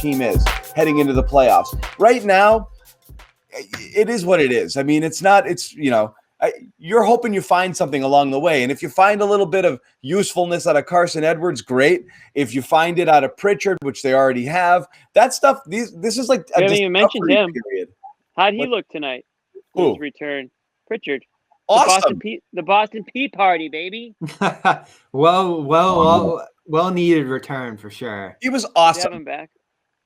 team is heading into the playoffs. Right now, it is what it is. I mean, you're hoping you find something along the way. And if you find a little bit of usefulness out of Carson Edwards, great. If you find it out of Pritchard, which they already have, that stuff, this is like I haven't even mentioned him. Period. How'd he look tonight? His return. Pritchard. Awesome. The Boston Pea Party, baby. well needed return for sure. He was awesome. Have him back.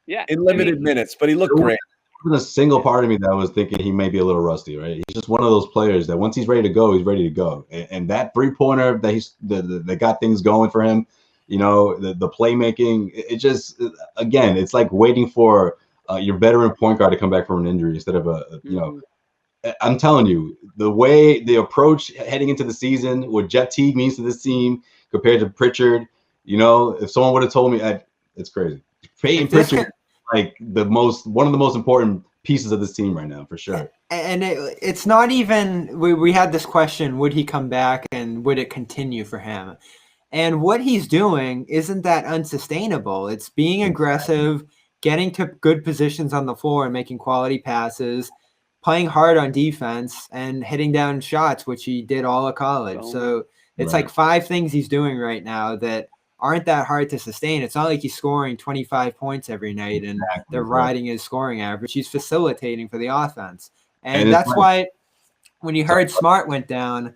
Yeah. In limited minutes, but he looked great. There's a single part of me that was thinking he may be a little rusty, right? He's just one of those players that once he's ready to go, he's ready to go. And that 3-pointer that got things going for him, the playmaking, it just, again, it's like waiting for your veteran point guard to come back from an injury instead of I'm telling you, the approach heading into the season, what Jeff Teague means to this team compared to Pritchard, if someone would have told me, it's crazy. Payton Pritchard, like one of the most important pieces of this team right now, for sure. And it's not even, we had this question, would he come back and would it continue for him? And what he's doing isn't that unsustainable. It's being aggressive, getting to good positions on the floor and making quality passes, playing hard on defense and hitting down shots, which he did all of college. So it's like 5 things he's doing right now that aren't that hard to sustain. It's not like he's scoring 25 points every night and they're riding his scoring average. He's facilitating for the offense. And that's why when you heard Smart went down,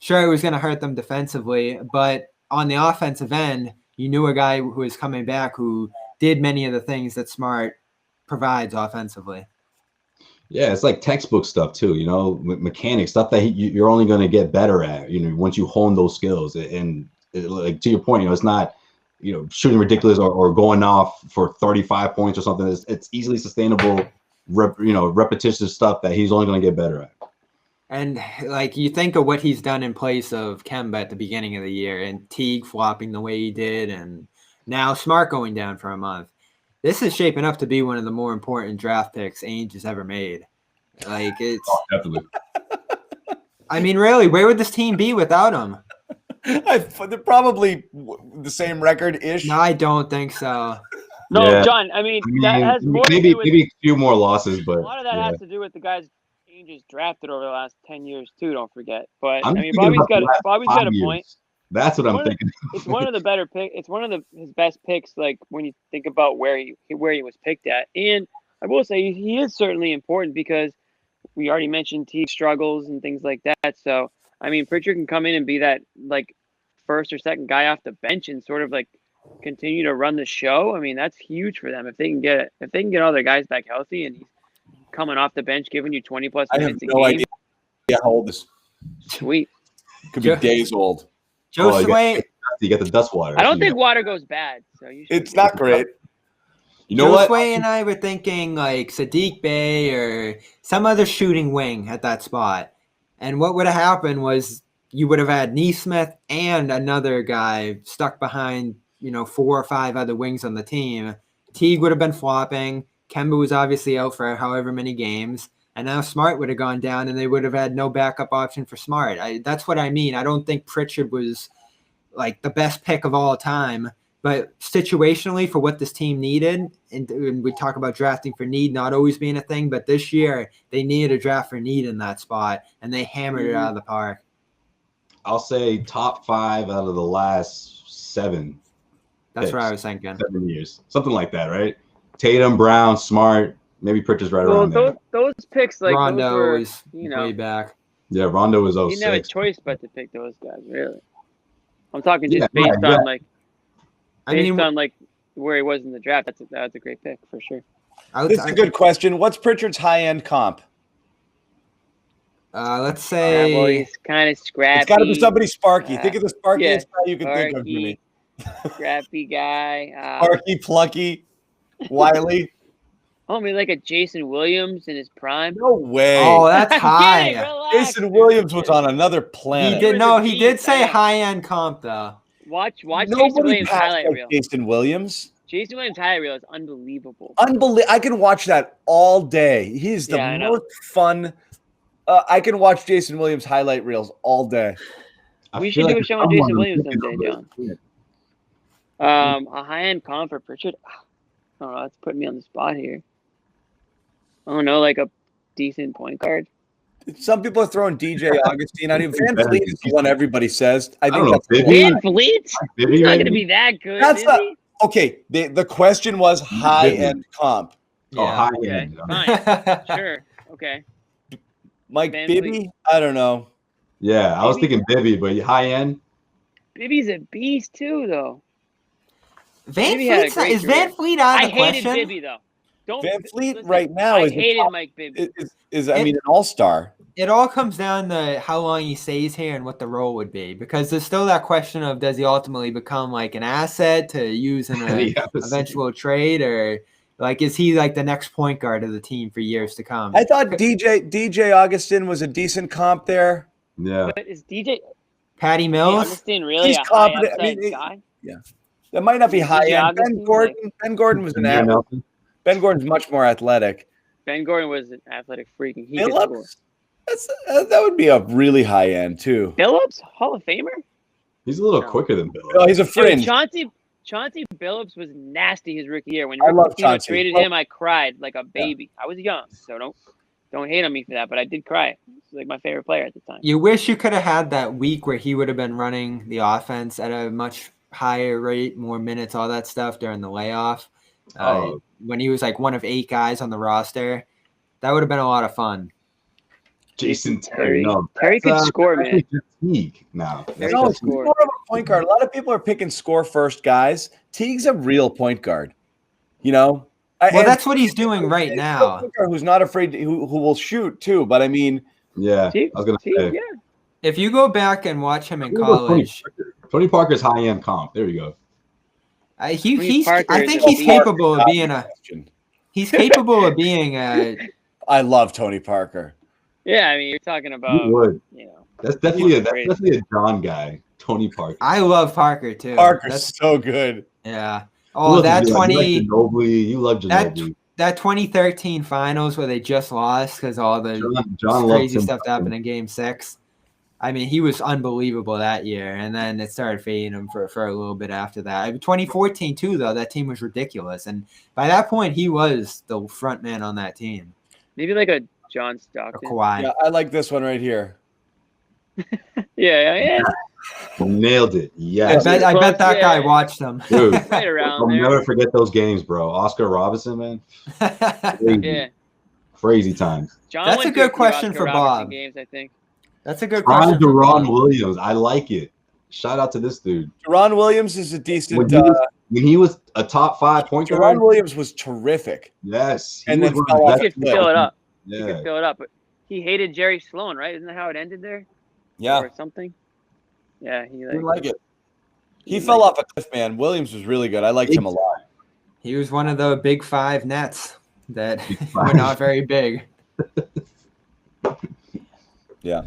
sure, it was going to hurt them defensively, but on the offensive end, you knew a guy who was coming back who did many of the things that Smart provides offensively. Yeah, it's like textbook stuff too, mechanics, stuff that you're only going to get better at, once you hone those skills. And like to your point, it's not, shooting ridiculous or going off for 35 points or something. It's easily sustainable, repetitious stuff that he's only going to get better at. And like you think of what he's done in place of Kemba at the beginning of the year and Teague flopping the way he did, and now Smart going down for a month. This is shaping up to be one of the more important draft picks Ainge has ever made. Like it's definitely. I mean, really, where would this team be without him? They're probably the same record-ish. No, I don't think so. No, yeah. John. I mean, that has more to do with, maybe a few more losses, but a lot of that has to do with the guys Ainge drafted over the last 10 years too. Don't forget. But I mean, Bobby's got a point. That's what I'm thinking. It's one of the better picks. It's one of his best picks. Like when you think about where he was picked at, and I will say he is certainly important because we already mentioned Teague struggles and things like that. So I mean, Pritchard can come in and be that like first or second guy off the bench and sort of like continue to run the show. I mean, that's huge for them if they can get all their guys back healthy and he's coming off the bench giving you 20+ minutes I have no idea how old this. Sweet. Could be days old. Josue, you get the dust water. I don't think water goes bad, so it's not great. You know what? Josue and I were thinking like Sadiq Bey or some other shooting wing at that spot. And what would have happened was you would have had Neesmith and another guy stuck behind, 4 or 5 other wings on the team. Teague would have been flopping. Kemba was obviously out for however many games. And now Smart would have gone down and they would have had no backup option for Smart. That's what I mean. I don't think Pritchard was like the best pick of all time. But situationally for what this team needed, and we talk about drafting for need not always being a thing, but this year they needed a draft for need in that spot, and they hammered it out of the park. I'll say top 5 out of the last 7. That's picks, what I was thinking. 7 years. Something like that, right? Tatum, Brown, Smart, maybe Pritchard's right around there. Those picks, like Rondo was way way back. Yeah, Rondo was 06. You didn't have a choice but to pick those guys, really. I'm talking just based on like where he was in the draft. That's a great pick for sure. This is a good question. What's Pritchard's high-end comp? Let's say well, he's kind of scrappy. It's got to be somebody sparky. Think of the sparkiest guy you can think of, Jimmy. Scrappy guy. Sparky, plucky, wily. I mean, like a Jason Williams in his prime. No way. Oh, that's high. Jason Williams was on another planet. He did say high-end comp, though. Watch Jason Williams highlight reel. Jason Williams. Jason Williams highlight reel is unbelievable. I can watch that all day. He's the most fun. I can watch Jason Williams highlight reels all day. We should do a show on Jason Williams someday, John. A high-end comp for Pritchard. I don't know. That's putting me on the spot here. I don't know, like a decent point guard. Some people are throwing DJ Augustine. I mean, Van Fleet is the one everybody says. I think don't know, that's Bibby? Van Fleet? Bibby, He's not maybe? going to be that good, That's is not- he? okay. The question was high end comp. Oh, high Okay, end. fine. Sure. Okay. Mike Van Bibby? Fleet. I don't know. Yeah, I was Bibby? thinking Bibby, but high end. Bibby's a beast, too, though. Van Bibby had a Fleet's great is Van career. Fleet out I of the hated question? Bibby, though. Van Fleet listen, right now I is hated Mike Bibby. I mean, an all-star. It all comes down to how long he stays here and what the role would be, because there's still that question of does he ultimately become like an asset to use in an eventual trade, or like is he like the next point guard of the team for years to come? I thought DJ Augustin was a decent comp there. Yeah. But is DJ Patty Mills? Augustine really He's a high competent. I upside mean, guy? That might not be DJ high end. Augustine, Ben Gordon was an average. Ben Gordon's much more athletic. Ben Gordon was an athletic freak, and he could score. Phillips? That would be a really high end too. Billups, Hall of Famer. He's a little No. quicker than Bill. Oh, he's a Dude, fringe. Chauncey Billups was nasty his rookie year. When I love Rick Pitino Chauncey. traded him, I cried like a baby. I was young, so don't hate on me for that, but I did cry. He was like my favorite player at the time. You wish you could have had that week where he would have been running the offense at a much higher rate, more minutes, all that stuff during the layoff. When he was like one of 8 guys on the roster, that would have been a lot of fun. Jason Terry. No, Terry could score, man. Teague now. Terry No, could he's score. more of a point guard. A lot of people are picking score first guys. Teague's a real point guard. You know? Well, that's what he's doing right now. Who's not afraid to, who will shoot too. But I mean, Yeah, Teague, I was gonna say. yeah. If you go back and watch him in Who was college, Tony Parker's high end comp. There you go. I Tony think Parker he's is a capable of beast. being he's capable of being a. I love Tony Parker. Yeah, I mean, you're talking about, You would. you know, That's definitely He's a great. John guy. Tony Parker. I love Parker too. Parker's That's, so good. yeah. Who Oh, else that did you like? 20 You like Ginobili. You love that Ginobili. that 2013 finals where they just lost because all the John loved crazy Tim stuff that Duncan. happened in Game 6. I mean, he was unbelievable that year, and then it started fading him for a little bit after that. 2014 too, though, that team was ridiculous, and by that point, he was the front man on that team. maybe like a John Or Stockton. Kawhi. Yeah, I like this one right here. Yeah. Nailed it. I Yes. bet that Yeah. guy watched them. Dude, Right around I'll there. never forget those games, bro. Oscar Robinson, man. Crazy, Yeah. crazy times. John That's went a to good few question Oscar for Robertson Bob. Games, I think. That's a good Prime question. for Deron Bob. Williams. I like it. Shout out to this dude. Deron Williams is a decent. When he was a top 5 point guard. Deron Williams was terrific. Yes. And was then one of fell the off best He could cliff. fill it up. He Yeah. could fill it up. But he hated Jerry Sloan, right? Isn't that how it ended there? Yeah, Or something? Yeah, he I like like it. He fell off a cliff, man. Williams was really good. I liked him a lot. He was one of the big 5 Nets that Big were five. not very big. Yeah.